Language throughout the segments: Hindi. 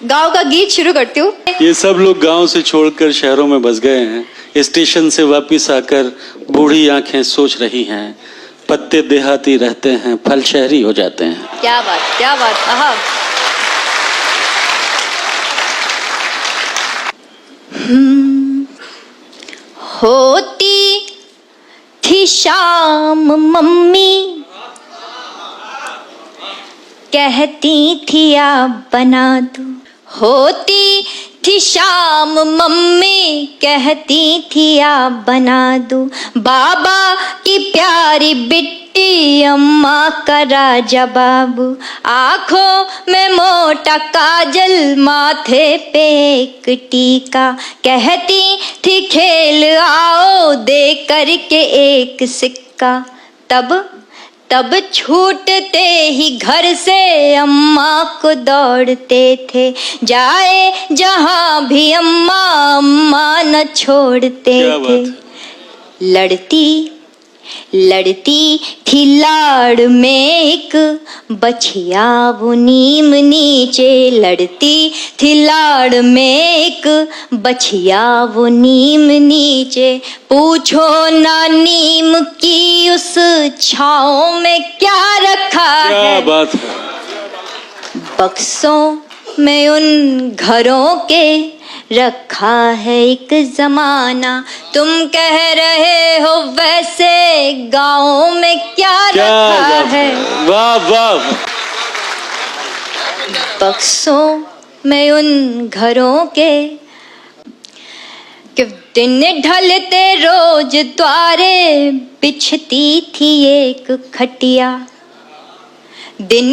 गांव का गीत शुरू करती हूँ। ये सब लोग गांव से छोड़कर शहरों में बस गए हैं। स्टेशन से वापस आकर बूढ़ी आंखें सोच रही हैं, पत्ते देहाती रहते हैं, फल शहरी हो जाते हैं। क्या बात, क्या बात। आहा। होती थी शाम मम्मी कहती थी आप बना दो। होती थी शाम मम्मी कहती थी आप बना दो। बाबा की प्यारी बिट्टी अम्मा का राजा बाबू। आंखों में मोटा काजल माथे पे एक टीका। कहती थी खेल आओ दे करके एक सिक्का। तब छूटते ही घर से अम्मा को दौड़ते थे। जाए जहां भी अम्मा न छोड़ते थे। लड़ती थी लाड़ में एक बछिया वो नीम नीचे। लड़ती थी लाड़ में एक बछिया वो नीम नीचे। पूछो ना नीम की उस छाँव में क्या रखा है। क्या बात है। बक्सों में उन घरों के रखा है एक जमाना। तुम कह रहे हो वैसे गाँव में क्या रखा है। वाह वाह। बक्सों में उन घरों के कि दिन ढलते रोज द्वारे बिछती थी एक खटिया। दिन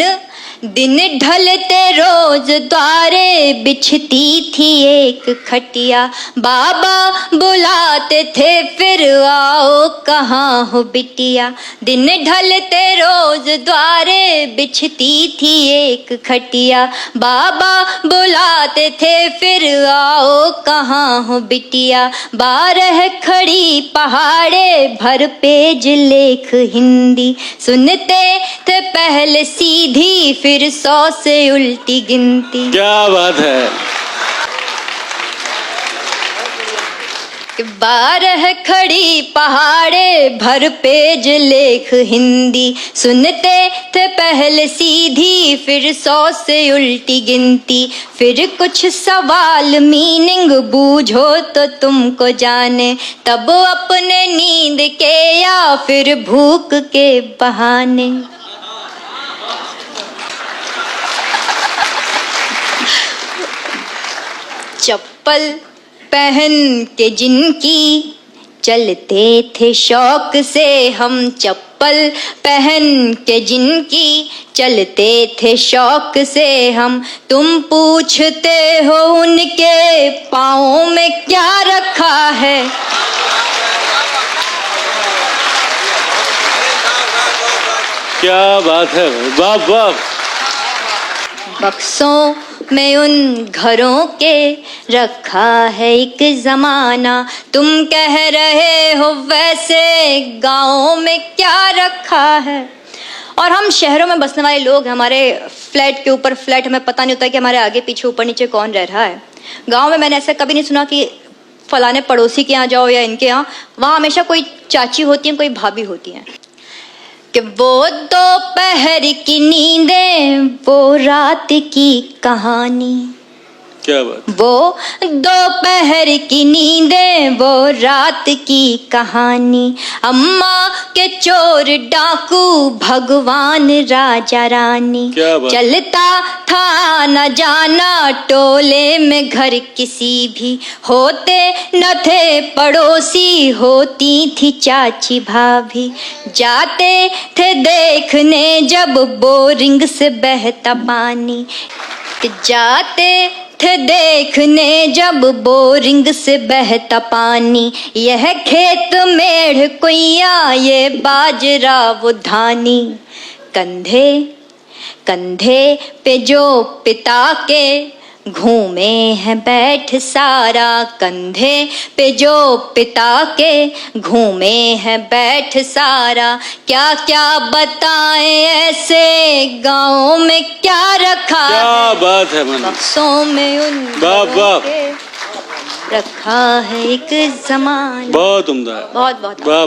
ढलते रोज द्वारे बिछती थी एक खटिया। बाबा बुलाते थे फिर आओ कहाँ हो बिटिया। दिन ढलते रोज द्वारे बिछती थी एक खटिया। बाबा बुलाते थे फिर आओ कहाँ हो बिटिया। 12 खड़ी पहाड़े भर पेज लेख हिंदी। सुनते थे पहले सीधी फिर 100 से उल्टी गिनती। क्या बात है। 12 खड़ी पहाड़े भर पेज लेख हिंदी। सुनते थे पहले सीधी फिर 100 से उल्टी गिनती। फिर कुछ सवाल मीनिंग बूझो तो तुमको जाने। तब अपने नींद के या फिर भूख के बहाने। चप्पल पहन के जिनकी चलते थे शौक से हम। चप्पल पहन के जिनकी चलते थे शौक से हम। तुम पूछते हो उनके पाँव में क्या रखा है। क्या बात है। वाह वाह। बक्सों में उन घरों के रखा है एक जमाना। तुम कह रहे हो वैसे गाँव में क्या रखा है। और हम शहरों में बसने वाले लोग, हमारे फ्लैट के ऊपर फ्लैट, हमें पता नहीं होता कि हमारे आगे पीछे ऊपर नीचे कौन रह रहा है। गाँव में मैंने ऐसा कभी नहीं सुना कि फलाने पड़ोसी के यहाँ जाओ या इनके यहाँ। वहाँ हमेशा कोई चाची होती है, कोई भाभी होती है। कि वो दोपहर की नींदें वो रात की कहानी। क्या बात। वो दोपहर की नींदें वो रात की कहानी। अम्मा के चोर डाकू भगवान राजा रानी। क्या बात। चलता था न जाना टोले में घर किसी भी। होते न थे पड़ोसी होती थी चाची भाभी। जाते थे देखने जब बोरिंग से बहता पानी। जाते थे देखने जब बोरिंग से बहता पानी। यह खेत मेढ़ कुइया ये बाजरा वो धानी। कंधे पे जो पिता के घूमे हैं बैठ सारा कंधे पे जो पिता के, घूमे हैं बैठ सारा क्या क्या बताएं ऐसे गाँव में क्या रखा क्या है, बात है मन, बक्सों में उन वाह, घरों वाह। के रखा है एक जमाना। बहुत उम्दा है, बहुत बहुत वाह।